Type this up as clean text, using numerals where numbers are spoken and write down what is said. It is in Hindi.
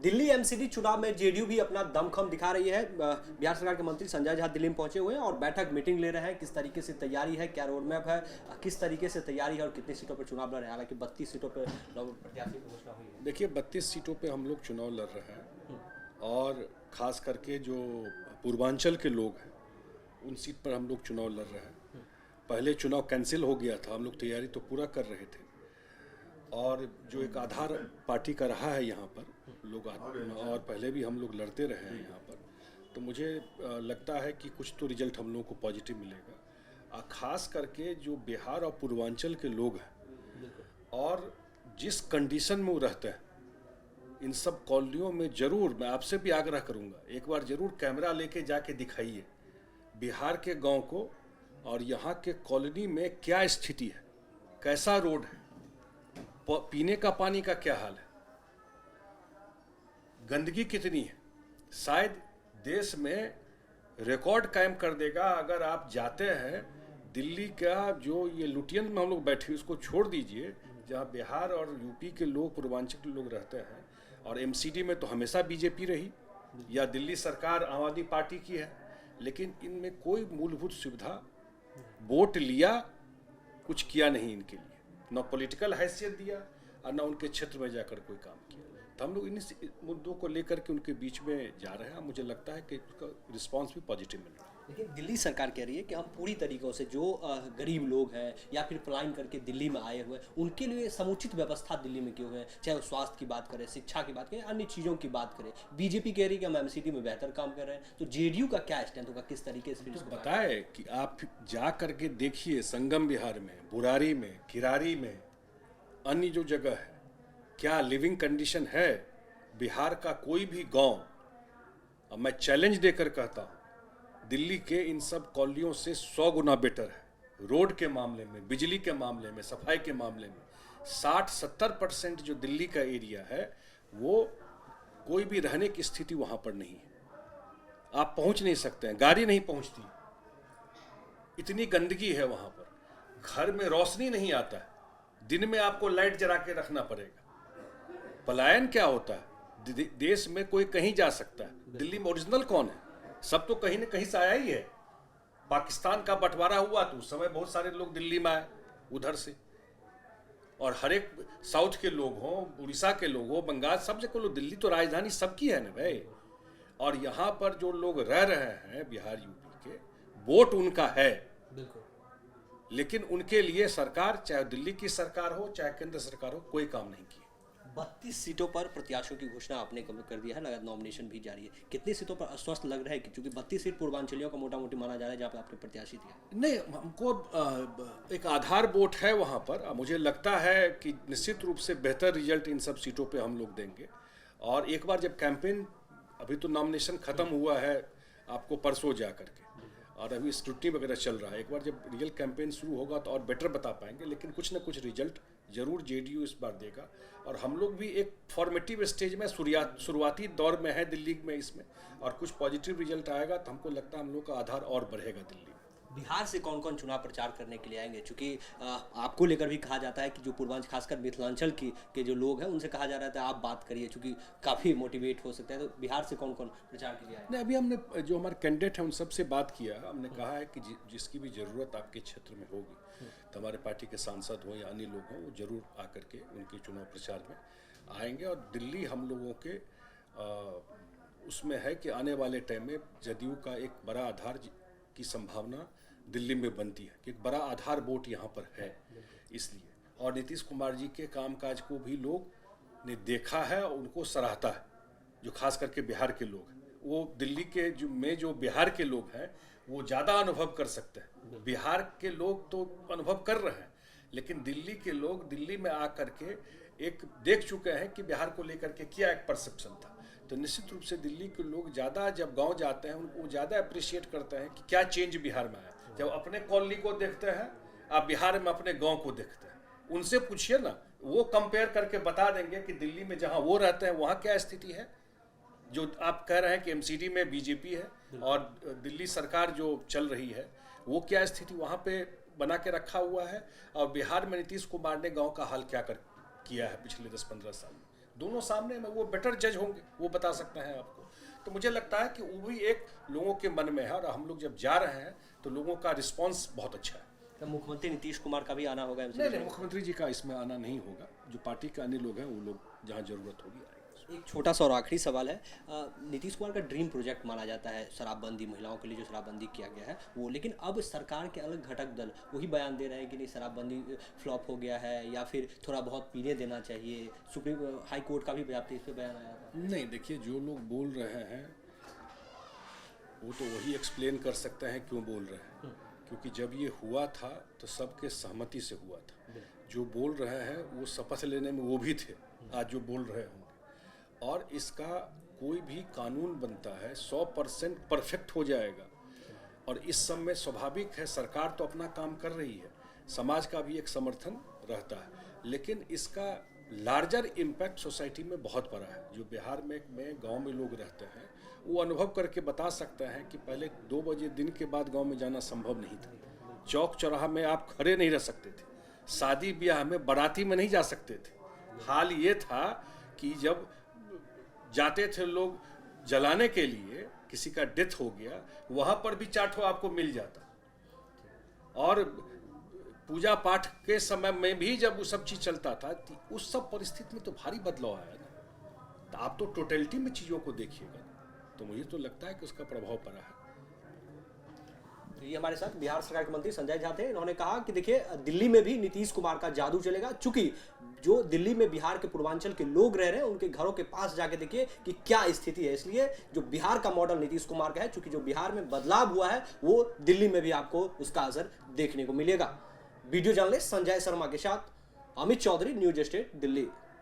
दिल्ली एमसीडी चुनाव में जेडीयू भी अपना दमखम दिखा रही है। बिहार सरकार के मंत्री संजय झा दिल्ली में पहुंचे हुए हैं और बैठक मीटिंग ले रहे हैं। किस तरीके से तैयारी है, क्या रोड मैप है, किस तरीके से तैयारी है और कितनी सीटों पर चुनाव लड़ रहे हैं। हालांकि 32 सीटों पर प्रत्याशी की घोषणा हुई है। देखिए 32 सीटों पे हम लोग चुनाव लड़ रहे हैं और ख़ास करके जो पूर्वांचल के लोग हैं उन सीट पर हम लोग चुनाव लड़ रहे हैं। पहले चुनाव कैंसिल हो गया था, हम लोग तैयारी तो पूरा कर रहे थे और जो एक आधार पार्टी का रहा है यहाँ पर लोग और पहले भी हम लोग लड़ते रहे हैं यहाँ पर, तो मुझे लगता है कि कुछ तो रिजल्ट हम लोगों को पॉजिटिव मिलेगा। ख़ास करके जो बिहार और पूर्वांचल के लोग हैं और जिस कंडीशन में वो रहते हैं, इन सब कॉलोनियों में ज़रूर मैं आपसे भी आग्रह करूँगा, एक बार ज़रूर कैमरा लेके जाके दिखाइए बिहार के गांव को और यहाँ के कॉलोनी में क्या स्थिति है, कैसा रोड है, पीने का पानी का क्या हाल है, गंदगी कितनी है। शायद देश में रिकॉर्ड कायम कर देगा अगर आप जाते हैं दिल्ली का जो ये लुटियन में हम लोग बैठे उसको छोड़ दीजिए, जहाँ बिहार और यूपी के लोग पूर्वांचल के लोग रहते हैं और एमसीडी में तो हमेशा बीजेपी रही या दिल्ली सरकार आम आदमी पार्टी की है, लेकिन इनमें कोई मूलभूत सुविधा वोट लिया कुछ किया नहीं इनके लिए, न पॉलिटिकल हैसियत दिया और न उनके क्षेत्र में जाकर कोई काम किया। तो हम लोग इन मुद्दों को लेकर के उनके बीच में जा रहे हैं। मुझे लगता है कि उसका रिस्पांस भी पॉजिटिव मिल रहा है। लेकिन दिल्ली सरकार कह रही है कि हम पूरी तरीकों से जो गरीब लोग हैं या फिर पलायन करके दिल्ली में आए हुए हैं उनके लिए समुचित व्यवस्था दिल्ली में क्यों है, चाहे वो स्वास्थ्य की बात करें, शिक्षा की बात करें, अन्य चीज़ों की बात करें। बीजेपी कह रही है कि हम एमसीडी में बेहतर काम कर रहे हैं, तो जेडीयू का क्या स्टैंड होगा, किस तरीके से तो बताए कि आप जा करके देखिए संगम विहार में, बुरारी में, किरारी में, अन्य जो जगह है, क्या लिविंग कंडीशन है। बिहार का कोई भी गांव, अब मैं चैलेंज देकर कहता हूँ, दिल्ली के इन सब कॉलोनियों से 100 गुना बेटर है। रोड के मामले में, बिजली के मामले में, सफाई के मामले में 60-70% जो दिल्ली का एरिया है वो कोई भी रहने की स्थिति वहाँ पर नहीं है। आप पहुँच नहीं सकते हैं, गाड़ी नहीं पहुँचती, इतनी गंदगी है वहाँ पर। घर में रोशनी नहीं आता है, दिन में आपको लाइट जला के रखना पड़ेगा। पलायन क्या होता है, देश में कोई कहीं जा सकता है, दिल्ली में ओरिजिनल कौन है, सब तो कहीं न कहीं से आया ही है। पाकिस्तान का बंटवारा हुआ तो उस समय बहुत सारे लोग दिल्ली में आए उधर से, और हर एक साउथ के लोग हों, उड़ीसा के लोग हों, बंगाल, सब जगह लोग, दिल्ली तो राजधानी सबकी है ना भाई। और यहाँ पर जो लोग रह रहे हैं बिहार यूपी के, वोट उनका है, लेकिन उनके लिए सरकार, चाहे दिल्ली की सरकार हो चाहे केंद्र सरकार हो, कोई काम नहीं किया। 32 सीटों पर प्रत्याशियों की घोषणा आपने कर दिया है, लगातार नॉमिनेशन भी जारी है। कितनी सीटों पर अस्वस्थ लग रहा है कि चूंकि 32 सीट पूर्वांचलियों का मोटा मोटी माना जा रहा है जहाँ पे आपने प्रत्याशी दिया? नहीं, हमको एक आधार वोट है वहाँ पर। मुझे लगता है कि निश्चित रूप से बेहतर रिजल्ट इन सब सीटों पे हम लोग देंगे। और एक बार जब कैंपेन, अभी तो नॉमिनेशन ख़त्म हुआ है आपको परसों जा करके, और अभी स्क्रूटनी वगैरह चल रहा है, एक बार जब रियल कैंपेन शुरू होगा तो और बेटर बता पाएंगे। लेकिन कुछ ना कुछ रिजल्ट जरूर जेडीयू इस बार देगा। और हम लोग भी एक फॉर्मेटिव स्टेज में, शुरुआती दौर में है दिल्ली में इसमें, और कुछ पॉजिटिव रिजल्ट आएगा तो हमको लगता है हम लोग का आधार और बढ़ेगा दिल्ली में। बिहार से कौन कौन चुनाव प्रचार करने के लिए आएंगे? चूंकि आपको लेकर भी कहा जाता है कि जो पूर्वांचल, खासकर मिथिलांचल के जो लोग हैं उनसे कहा जा रहा था आप बात करिए, चूंकि काफ़ी मोटिवेट हो सकता है। तो बिहार से कौन कौन प्रचार के लिए आए? नहीं, अभी हमने जो हमारे कैंडिडेट हैं उन सबसे बात किया। हमने कहा है कि जिसकी भी ज़रूरत आपके क्षेत्र में होगी तो हमारे पार्टी के सांसद हों या अन्य लोग हों, वो जरूर आकर के उनके चुनाव प्रचार में आएंगे। और दिल्ली हम लोगों के उसमें है कि आने वाले टाइम में जदयू का एक बड़ा आधार की संभावना दिल्ली में बनती है कि एक बड़ा आधार वोट यहाँ पर है इसलिए। और नीतीश कुमार जी के कामकाज को भी लोग ने देखा है और उनको सराहता है, जो खास करके बिहार के लोग हैं। वो दिल्ली के जो बिहार के लोग हैं वो ज़्यादा अनुभव कर सकते हैं। बिहार के लोग तो अनुभव कर रहे हैं, लेकिन दिल्ली के लोग दिल्ली में आकर के एक देख चुके हैं कि बिहार को लेकर के क्या एक परसेप्शन था। तो निश्चित रूप से दिल्ली के लोग ज़्यादा जब गांव जाते हैं उनको ज़्यादा अप्रिशिएट करते हैं कि क्या चेंज बिहार में आया। जब अपने कॉलोनी को देखते हैं, आप बिहार में अपने गांव को देखते हैं, उनसे पूछिए ना, वो कंपेयर करके बता देंगे कि दिल्ली में जहां वो रहते हैं वहां क्या स्थिति है। जो आप कह रहे हैं कि एमसीडी में बीजेपी है और दिल्ली सरकार जो चल रही है वो क्या स्थिति वहाँ पे बना के रखा हुआ है, और बिहार में नीतीश कुमार ने गांव का हाल क्या किया है पिछले 10-15 साल में, दोनों सामने में, वो बेटर जज होंगे, वो बता सकते हैं आपको। तो मुझे लगता है कि वो भी एक लोगों के मन में है, और हम लोग जब जा रहे हैं तो लोगों का रिस्पांस बहुत अच्छा है। तो मुख्यमंत्री नीतीश कुमार का भी आना होगा MC नहीं, मुख्यमंत्री जी का इसमें आना नहीं होगा। जो पार्टी के अन्य लोग हैं वो लोग जहाँ जरूरत होगी आएंगे। एक छोटा सा और आखिरी सवाल है, नीतीश कुमार का ड्रीम प्रोजेक्ट माना जाता है शराबबंदी, महिलाओं के लिए जो शराबबंदी किया गया है वो, लेकिन अब सरकार के अलग घटक दल वही बयान दे रहे हैं कि नहीं, शराबबंदी फ्लॉप हो गया है या फिर थोड़ा बहुत पीने देना चाहिए। सुप्रीम हाई कोर्ट का भी इस पर बयान आया था। नहीं, देखिए, जो लोग बोल रहे हैं वो तो वही एक्सप्लेन कर सकते हैं क्यों बोल रहे हैं, क्योंकि जब ये हुआ था तो सबके सहमति से हुआ था। जो बोल रहे हैं वो शपथ लेने में वो भी थे, आज जो बोल रहे होंगे। और इसका कोई भी कानून बनता है 100% परफेक्ट हो जाएगा, और इस सब में स्वाभाविक है, सरकार तो अपना काम कर रही है, समाज का भी एक समर्थन रहता है, लेकिन इसका लार्जर इम्पैक्ट सोसाइटी में बहुत बड़ा है। जो बिहार में गांव में लोग रहते हैं वो अनुभव करके बता सकते हैं कि पहले 2 बजे दिन के बाद गांव में जाना संभव नहीं था। चौक चौराहा में आप खड़े नहीं रह सकते थे, शादी ब्याह में बाराती में नहीं जा सकते थे। हाल ये था कि जब जाते थे लोग जलाने के लिए, किसी का डेथ हो गया, वहां पर भी चाटो आपको मिल जाता। और पूजा पाठ के समय में भी जब वो सब चीज चलता था, उस सब परिस्थिति में तो भारी बदलाव आया ना। तो आप तो टोटलिटी में चीजों को देखिएगा, तो मुझे तो लगता है कि उसका प्रभाव पड़ा है। ये हमारे साथ बिहार सरकार के मंत्री संजय झा थे। इन्होंने कहा कि देखिए, दिल्ली में भी नीतीश कुमार का जादू चलेगा, चूंकि जो दिल्ली में बिहार के पूर्वांचल के लोग रह रहे हैं उनके घरों के पास जाके देखिए कि क्या स्थिति है। इसलिए जो बिहार का मॉडल नीतीश कुमार का है, चूंकि जो बिहार में बदलाव हुआ है वो दिल्ली में भी आपको उसका असर देखने को मिलेगा। वीडियो जर्नलिस्ट संजय शर्मा के साथ अमित चौधरी, न्यूज स्टेट, दिल्ली।